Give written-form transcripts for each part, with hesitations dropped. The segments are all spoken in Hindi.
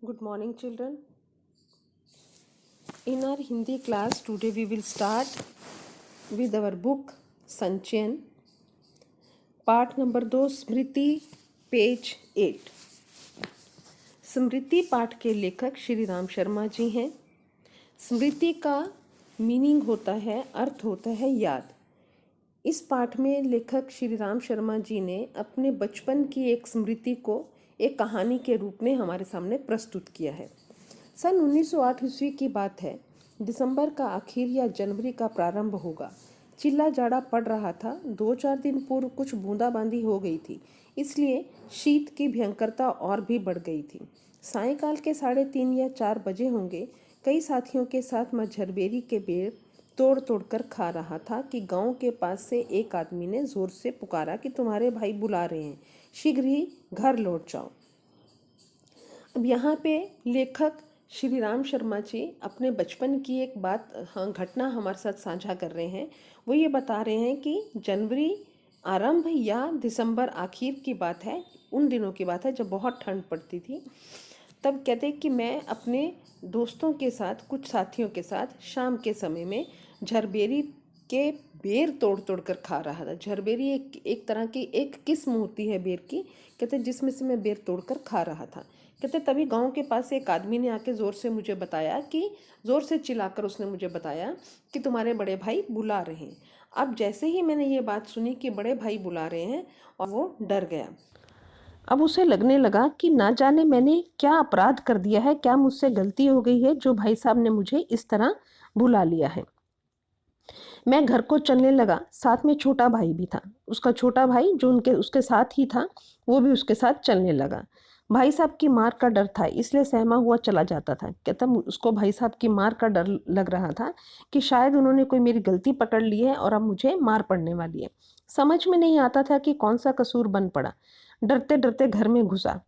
Good morning, children. In our Hindi class today we will start with our book Sanchayan, part number 2, Smriti, page 8। स्मृति पाठ के लेखक श्री राम शर्मा जी हैं। स्मृति का मीनिंग होता है, अर्थ होता है याद। इस पाठ में लेखक श्री राम शर्मा जी ने अपने बचपन की एक स्मृति को एक कहानी के रूप में हमारे सामने प्रस्तुत किया है। सन 1908 ईस्वी की बात है। दिसंबर का आखिर या जनवरी का प्रारंभ होगा। चिल्ला जाड़ा पड़ रहा था। 2-4 दिन पूर्व कुछ बूंदाबांदी हो गई थी, इसलिए शीत की भयंकरता और भी बढ़ गई थी। सायंकाल के 3:30 या 4 बजे होंगे। कई साथियों के साथ मैं झरबेरी के बेर तोड़ तोड़ कर खा रहा था कि गांव के पास से एक आदमी ने जोर से पुकारा कि तुम्हारे भाई बुला रहे हैं, शीघ्र ही घर लौट जाओ। अब यहाँ पे लेखक श्री राम शर्मा जी अपने बचपन की एक बात घटना हमारे साथ साझा कर रहे हैं। वो ये बता रहे हैं कि जनवरी आरंभ या दिसंबर आखिर की बात है, उन दिनों की बात है जब बहुत ठंड पड़ती थी। तब कहते हैं कि मैं अपने दोस्तों के साथ, कुछ साथियों के साथ शाम के समय में झरबेरी के बेर तोड़ तोड़ कर खा रहा था। झरबेरी एक तरह की एक किस्म होती है बेर की, कहते जिसमें से मैं बेर तोड़ कर खा रहा था। कहते तभी गांव के पास एक आदमी ने आके ज़ोर से मुझे बताया कि ज़ोर से चिल्लाकर उसने मुझे बताया कि तुम्हारे बड़े भाई बुला रहे हैं। अब जैसे ही मैंने ये बात सुनी कि बड़े भाई बुला रहे हैं, और वो डर गया। अब उसे लगने लगा कि ना जाने मैंने क्या अपराध कर दिया है, क्या मुझसे गलती हो गई है जो भाई साहब ने मुझे इस तरह बुला लिया है। मैं घर को चलने लगा। साथ में छोटा भाई भी था। उसका छोटा भाई जो उसके साथ ही था, वो भी उसके साथ चलने लगा। भाई साहब की मार का डर था, इसलिए सहमा हुआ चला जाता था। कहता उसको भाई साहब की मार का डर लग रहा था कि शायद उन्होंने कोई मेरी गलती पकड़ ली है और अब मुझे मार पड़ने वाली है। समझ में नहीं आता था कि कौन सा कसूर बन पड़ा। डरते डरते घर में घुसा।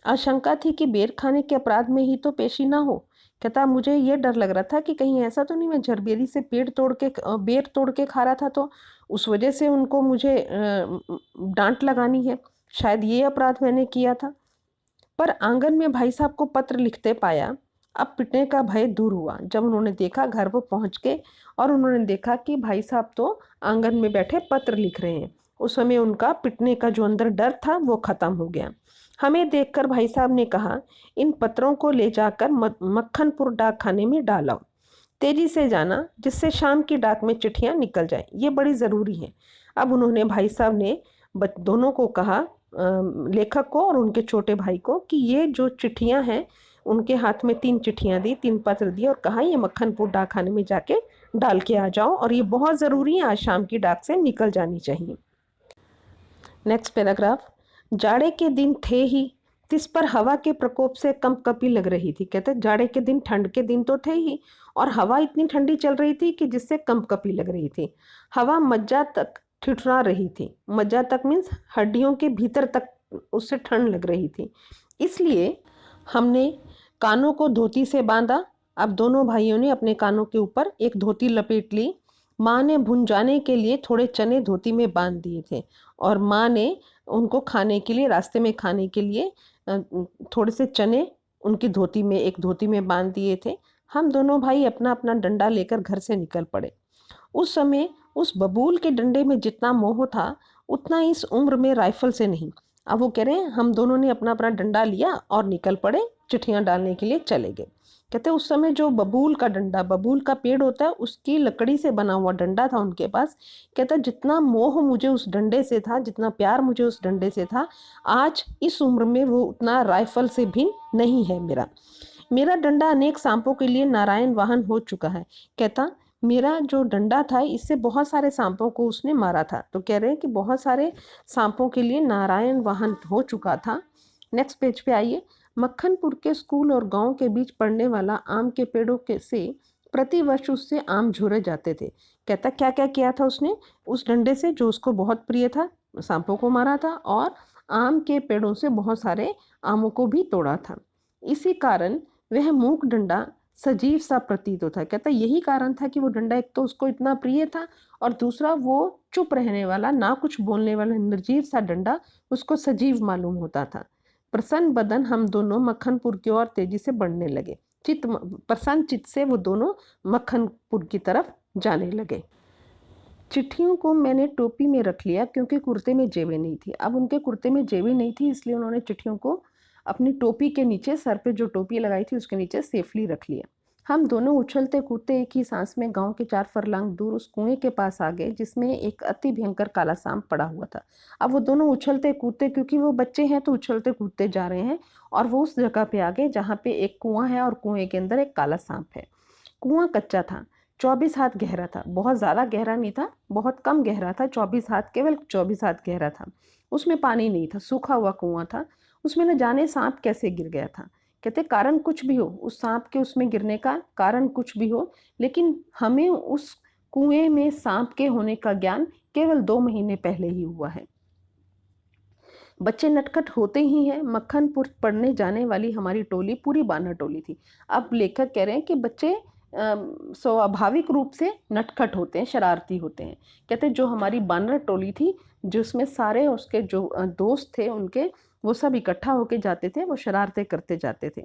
आशंका थी कि बेर खाने के अपराध में ही तो पेशी ना हो। कहता मुझे ये डर लग रहा था कि कहीं ऐसा तो नहीं मैं झरबेरी से बेर तोड़ के खा रहा था, तो उस वजह से उनको मुझे डांट लगानी है। शायद ये अपराध मैंने किया था। पर आंगन में भाई साहब को पत्र लिखते पाया। अब पिटने का भय दूर हुआ। जब उन्होंने देखा, घर वो पहुंच गए और उन्होंने देखा कि भाई साहब तो आंगन में बैठे पत्र लिख रहे हैं। उस समय उनका पिटने का जो अंदर डर था वो खत्म हो गया। हमें देखकर भाई साहब ने कहा, इन पत्रों को ले जाकर मक्खनपुर डाक खाने में डालो। तेजी से जाना, जिससे शाम की डाक में चिट्ठियां निकल जाए, ये बड़ी ज़रूरी है। अब उन्होंने भाई साहब ने दोनों को कहा, लेखक को और उनके छोटे भाई को, कि ये जो चिट्ठियां हैं, उनके हाथ में 3 चिट्ठियां दी, 3 पत्र दिए और कहा ये मक्खनपुर डाक खाने में जाके डाल के आ जाओ और ये बहुत ज़रूरी है, आज शाम की डाक से निकल जानी चाहिए। Next paragraph. जाड़े के दिन थे ही, तिस पर हवा के प्रकोप से कंपकपी लग रही थी। कहते जाड़े के दिन, ठंड के दिन तो थे ही, और हवा इतनी ठंडी चल रही थी कि जिससे कंपकपी लग रही थी। हवा मज्जा तक ठिठुरा रही थी। मज्जा तक मीन्स हड्डियों के भीतर तक उससे ठंड लग रही थी। इसलिए हमने कानों को धोती से बांधा। अब दोनों भाइयों ने अपने कानों के ऊपर एक धोती लपेट ली। माँ ने भुंजाने के लिए थोड़े चने धोती में बांध दिए थे और माँ ने उनको खाने के लिए, रास्ते में खाने के लिए थोड़े से चने उनकी धोती में, एक धोती में बांध दिए थे। हम दोनों भाई अपना अपना डंडा लेकर घर से निकल पड़े। उस समय उस बबूल के डंडे में जितना मोह था, उतना इस उम्र में राइफल से नहीं। अब वो कह रहे हैं हम दोनों ने अपना अपना डंडा लिया और निकल पड़े, चिट्ठियां डालने के लिए चले गए। कहते उस समय जो बबूल का डंडा, बबूल का पेड़ होता है, उसकी लकड़ी से बना हुआ डंडा था उनके पास। कहता जितना मोह मुझे उस डंडे से था, जितना प्यार मुझे उस डंडे से था, आज इस उम्र में वो उतना राइफल से भिन्न नहीं है। मेरा डंडा अनेक सांपों के लिए नारायण वाहन हो चुका है। कहता मेरा जो डंडा था, इससे बहुत सारे सांपों को उसने मारा था। तो कह रहे हैं कि बहुत सारे सांपों के लिए नारायण वाहन हो चुका था। नेक्स्ट पेज पे आइए। मक्खनपुर के स्कूल और गांव के बीच पड़ने वाला आम के पेड़ों के से प्रतिवर्ष उससे आम झुरे जाते थे। कहता क्या क्या किया था उसने उस डंडे से, जो उसको बहुत प्रिय था, सांपों को मारा था और आम के पेड़ों से बहुत सारे आमों को भी तोड़ा था। इसी कारण वह मूक डंडा सजीव सा प्रतीत होता है। कहता यही कारण था कि वो डंडा एक तो उसको इतना प्रिय था और दूसरा वो चुप रहने वाला, ना कुछ बोलने वाला निर्जीव सा डंडा उसको सजीव मालूम होता था। प्रसन्न बदन हम दोनों मक्खनपुर की ओर तेजी से बढ़ने लगे। प्रसन्न चित्त से वो दोनों मक्खनपुर की तरफ जाने लगे। चिट्ठियों को मैंने टोपी में रख लिया क्योंकि कुर्ते में जेबें नहीं थी। अब उनके कुर्ते में जेबें नहीं थी, इसलिए उन्होंने चिट्ठियों को अपनी टोपी के नीचे, सर पे जो टोपी लगाई थी उसके नीचे सेफली रख लिया। हम दोनों उछलते कूदते एक ही सांस में गांव के 4 फरलांग दूर उस कुएं के पास आ गए जिसमें एक अति भयंकर काला सांप पड़ा हुआ था। अब वो दोनों उछलते कूदते, क्योंकि वो बच्चे हैं तो उछलते कूदते जा रहे हैं, और वो उस जगह पे आ गए जहाँ पे एक कुआं है और कुएं के अंदर एक काला सांप है। कुआं कच्चा था, 24 हाथ गहरा था। बहुत ज़्यादा गहरा नहीं था, बहुत कम गहरा था। 24 हाथ, केवल 24 हाथ गहरा था। उसमें पानी नहीं था, सूखा हुआ कुआं था। उसमें न जाने सांप कैसे गिर गया था। कहते कारण कुछ भी हो, उस सांप के उसमें गिरने का कारण कुछ भी हो, लेकिन हमें उस कुएं में सांप के होने का ज्ञान केवल 2 महीने पहले ही हुआ है। बच्चे नटखट होते ही हैं। मक्खनपुर पढ़ने जाने वाली हमारी टोली पूरी बानर टोली थी। अब लेखक कह रहे हैं कि बच्चे स्वाभाविक रूप से नटखट होते हैं, शरारती होते हैं। कहते जो हमारी बानर टोली थी, जिसमें सारे उसके जो दोस्त थे उनके, वो सब इकट्ठा होके जाते थे, वो शरारतें करते जाते थे।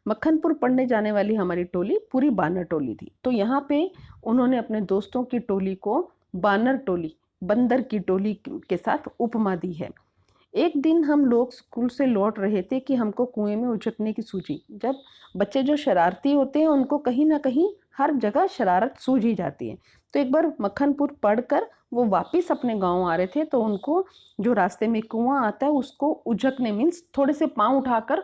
मक्खनपुर पढ़ने जाने वाली हमारी टोली पूरी बानर टोली थी। तो यहाँ पे उन्होंने अपने दोस्तों की टोली को बानर टोली, बंदर की टोली के साथ उपमा दी है। एक दिन हम लोग स्कूल से लौट रहे थे कि हमको कुएं में उचकने की सूझी। जब बच्चे जो शरारती होते हैं उनको कहीं ना कहीं हर जगह शरारत सूझ ही जाती है। तो एक बार मक्खनपुर पढ़कर वो वापस अपने गांव आ रहे थे, तो उनको जो रास्ते में कुआं आता है उसको उझकने मीन्स थोड़े से पाँव उठाकर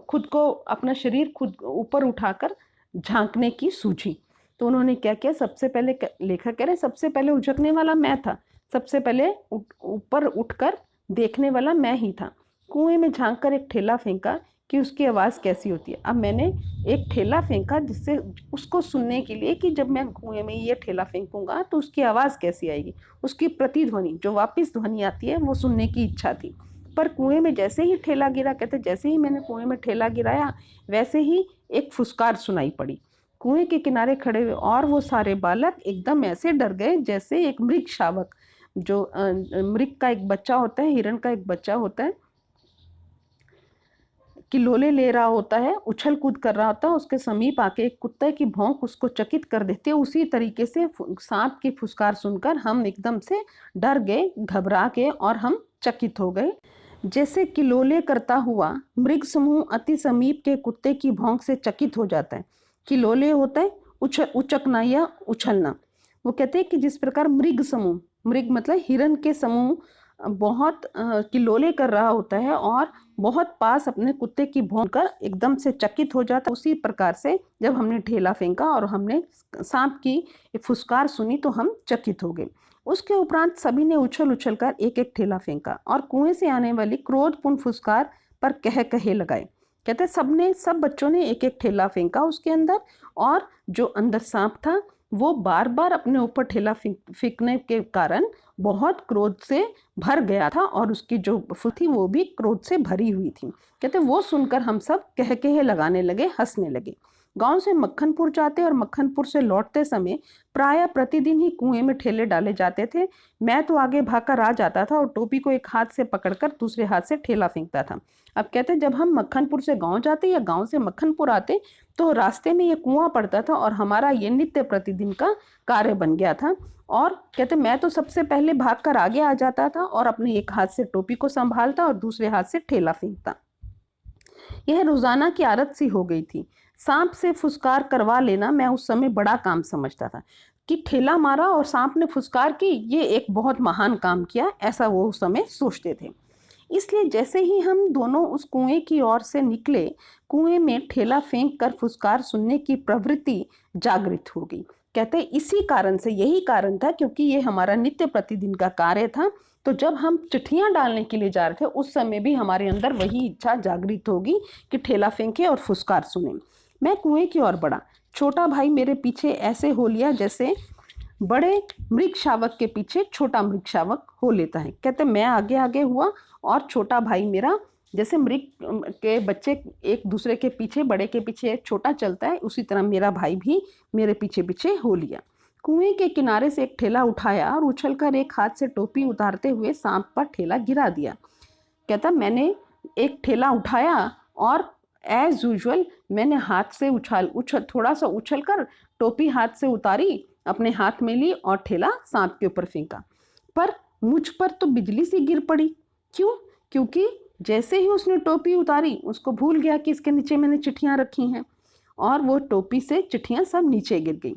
खुद को, अपना शरीर खुद ऊपर उठाकर झांकने की सूझी। तो उन्होंने क्या किया, सबसे पहले लेखक कह रहे सबसे पहले उझकने वाला मैं था। सबसे पहले ऊपर उठकर देखने वाला मैं ही था। कुएं में झांककर एक ठेला फेंका कि उसकी आवाज़ कैसी होती है। अब मैंने एक ठेला फेंका जिससे उसको सुनने के लिए कि जब मैं कुएं में ये ठेला फेंकूंगा तो उसकी आवाज़ कैसी आएगी, उसकी प्रतिध्वनि जो वापस ध्वनि आती है वो सुनने की इच्छा थी। पर कुएं में जैसे ही ठेला गिरा, कहते जैसे ही मैंने कुएं में ठेला गिराया वैसे ही एक फुसकार सुनाई पड़ी। कुएं के किनारे खड़े हुए और वो सारे बालक एकदम ऐसे डर गए जैसे एक मृग शावक, जो मृग का एक बच्चा होता है, हिरण का एक बच्चा होता है, किलोले ले रहा होता है, उछल कूद कर रहा होता है, उसके समीप आके एक कुत्ते की भौंक उसको चकित कर देती है। उसी तरीके से सांप की फुसकार सुनकर हम एकदम से डर गए, घबरा गए और हम चकित हो गए। जैसे किलोले करता हुआ मृग समूह अति समीप के कुत्ते की भौंक से चकित हो जाता है। किलोले होता है उचकना या उछलना। वो कहते हैं कि जिस प्रकार मृग समूह, मृग मतलब हिरण के समूह बहुत किलोले कर रहा होता है और बहुत पास अपने कुत्ते की भौंक कर एकदम से चकित हो जाता है, उसी प्रकार से जब हमने ठेला फेंका और हमने सांप की फुसकार सुनी तो हम चकित हो गए। उसके उपरांत सभी ने उछल उछल कर एक एक ठेला फेंका और कुएं से आने वाली क्रोधपूर्ण फुसकार पर कह कहे लगाए। कहते सब बच्चों ने एक एक ठेला फेंका उसके अंदर, और जो अंदर सांप था वो बार बार अपने ऊपर ठेला फेंकने के कारण बहुत क्रोध से भर गया था और उसकी जो फुस थी वो भी क्रोध से भरी हुई थी। कहते वो सुनकर हम सब कह कहे लगाने लगे, हंसने लगे। गांव से मक्खनपुर जाते और मक्खनपुर से लौटते समय प्रायः प्रतिदिन ही कुएं में ठेले डाले जाते थे। मैं तो आगे भागकर आ जाता था और टोपी को एक हाथ से पकड़कर दूसरे हाथ से ठेला फेंकता था। अब कहते जब हम मक्खनपुर से गांव जाते या गांव से मक्खनपुर आते तो रास्ते में ये कुआं पड़ता था और हमारा ये नित्य प्रतिदिन का कार्य बन गया था। और कहते मैं तो सबसे पहले भागकर आगे आ जाता था और अपने एक हाथ से टोपी को संभालता और दूसरे हाथ से ठेला फेंकता। यह रोजाना की आदत सी हो गई थी। सांप से फुसकार करवा लेना मैं उस समय बड़ा काम समझता था कि ठेला मारा और सांप ने फुसकार की, ये एक बहुत महान काम किया, ऐसा वो उस समय सोचते थे। इसलिए जैसे ही हम दोनों उस कुएं की ओर से निकले, कुएं में ठेला फेंक कर फुसकार सुनने की प्रवृत्ति जागृत हो गई। कहते इसी कारण से, यही कारण था क्योंकि ये हमारा नित्य प्रतिदिन का कार्य था। तो जब हम चिट्ठियां डालने के लिए जा रहे थे उस समय भी हमारे अंदर वही इच्छा जागृत होगी कि ठेला फेंके और फुसकार सुने। मैं कुएं की ओर बढ़ा। छोटा भाई मेरे पीछे ऐसे हो लिया जैसे बड़े मृग शावक के पीछे छोटा मृग शावक हो लेता है। कहते मैं आगे आगे हुआ और छोटा भाई मेरा, जैसे मृग के बच्चे एक दूसरे के पीछे, बड़े के पीछे छोटा चलता है, उसी तरह मेरा भाई भी मेरे पीछे पीछे हो लिया। कुएं के किनारे से एक ठेला उठाया और उछलकर एक हाथ से टोपी उतारते हुए सांप पर ठेला गिरा दिया। कहता मैंने एक ठेला उठाया और एज यूजुअल मैंने हाथ से थोड़ा सा उछल कर टोपी हाथ से उतारी, अपने हाथ में ली और ठेला सांप के ऊपर फेंका। पर मुझ पर तो बिजली सी गिर पड़ी। क्यों? क्योंकि जैसे ही उसने टोपी उतारी उसको भूल गया कि इसके नीचे मैंने चिट्ठियां रखी हैं, और वो टोपी से चिट्ठियां सब नीचे गिर गई।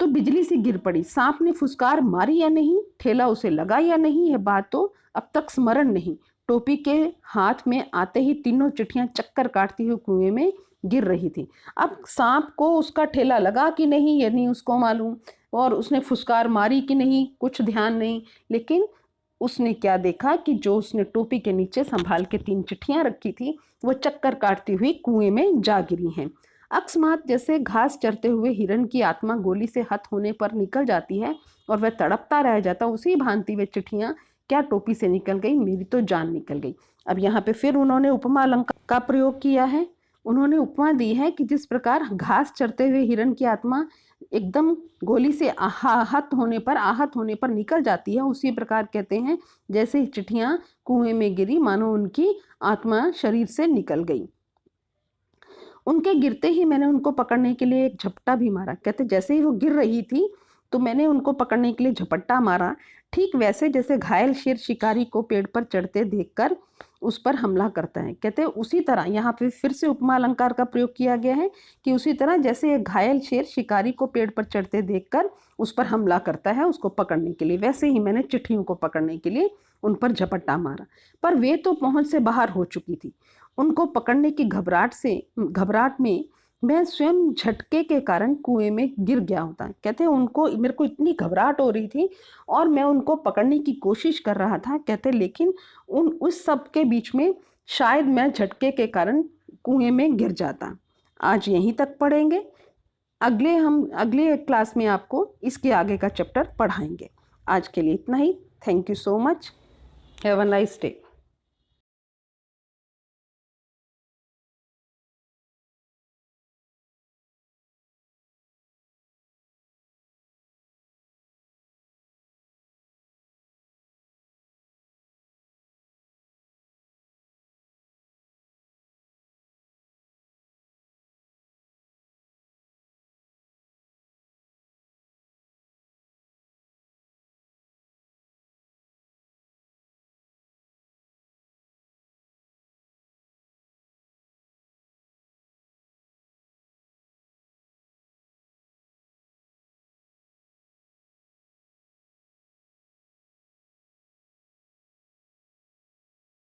तो बिजली सी गिर पड़ी। सांप ने फुसकार मारी या नहीं, ठेला उसे लगा या नहीं, यह बात तो अब तक स्मरण नहीं। टोपी के हाथ में आते ही तीनों चिट्ठियां चक्कर काटती हुई कुएं में गिर रही थी। अब सांप को उसका ठेला लगा कि नहीं ये नहीं उसको मालूम, और उसने फुसकार मारी कि नहीं कुछ ध्यान नहीं। लेकिन उसने क्या देखा कि जो उसने टोपी के नीचे संभाल के 3 चिट्ठियां रखी थी वो चक्कर काटती हुई कुएं में जा गिरी हैं। अकस्मात जैसे घास चरते हुए हिरण की आत्मा गोली से हत होने पर निकल जाती है और वह तड़पता रह जाता, उसी भांति वे चिट्ठियां क्या टोपी से निकल गई, मेरी तो जान निकल गई। अब यहाँ पे फिर उन्होंने उपमा अलंकार का प्रयोग किया है। उन्होंने उपमा दी है कि जिस प्रकार घास चरते हुए हिरण की आत्मा एकदम गोली से आहत होने पर निकल जाती है, उसी प्रकार कहते हैं जैसे चिट्ठियां कुएं में गिरी मानो उनकी आत्मा शरीर से निकल गई। उनके गिरते ही मैंने उनको पकड़ने के लिए एक झपट्टा भी मारा। कहते जैसे ही वो गिर रही थी तो मैंने उनको पकड़ने के लिए झपट्टा मारा, ठीक वैसे जैसे घायल शेर शिकारी को पेड़ पर चढ़ते देखकर उस पर हमला करता है। कहते उसी तरह यहाँ पे फिर से उपमा अलंकार का प्रयोग किया गया है कि उसी तरह जैसे एक घायल शेर शिकारी को पेड़ पर चढ़ते देखकर उस पर हमला करता है उसको पकड़ने के लिए, वैसे ही मैंने चिट्ठियों को पकड़ने के लिए उन पर झपट्टा मारा। पर वे तो पहुंच से बाहर हो चुकी थी। उनको पकड़ने की घबराहट में मैं स्वयं झटके के कारण कुएं में गिर गया होता। कहते हैं उनको मेरे को इतनी घबराहट हो रही थी और मैं उनको पकड़ने की कोशिश कर रहा था। कहते लेकिन उस सब के बीच में शायद मैं झटके के कारण कुएं में गिर जाता। आज यहीं तक पढ़ेंगे। अगले क्लास में आपको इसके आगे का चैप्टर पढ़ाएंगे। आज के लिए इतना ही। Thank you so much. Have a nice day.